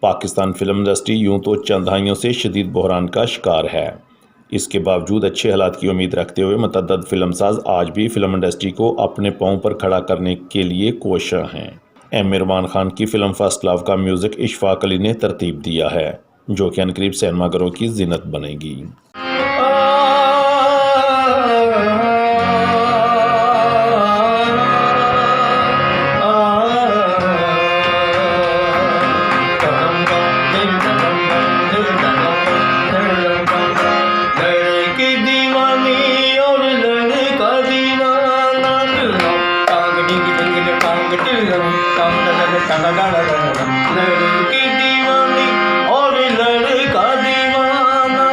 Pakistan film industry यूं तो चंद दहाइयों से शदीद बहरान का शिकार है। इसके बावजूद अच्छे हालात की उम्मीद रखते हुए मुतअद्दिद फिल्मसाज आज भी फिल्म इंडस्ट्री को अपने पांव पर खड़ा करने के लिए कोशिश हैं। इरफान खान की फिल्म फर्स्ट लव का म्यूजिक इशफाक अली ने तरतीब दिया है, जो कि अनकरीब सिनेमाघरों की जीनत बनेगी। लड़की दीवानी और लड़का दीवाना,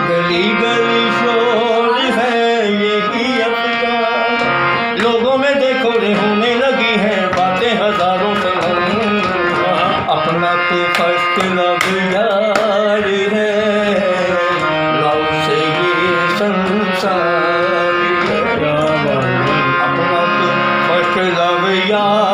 गली गली शोर है यही अफसाना। लोगों में देखो रे होने लगी है बातें हजारों सनम, अपना तो फर्स्ट लव यार है, लव से ये संसार, अपना तो फर्स्ट लव यार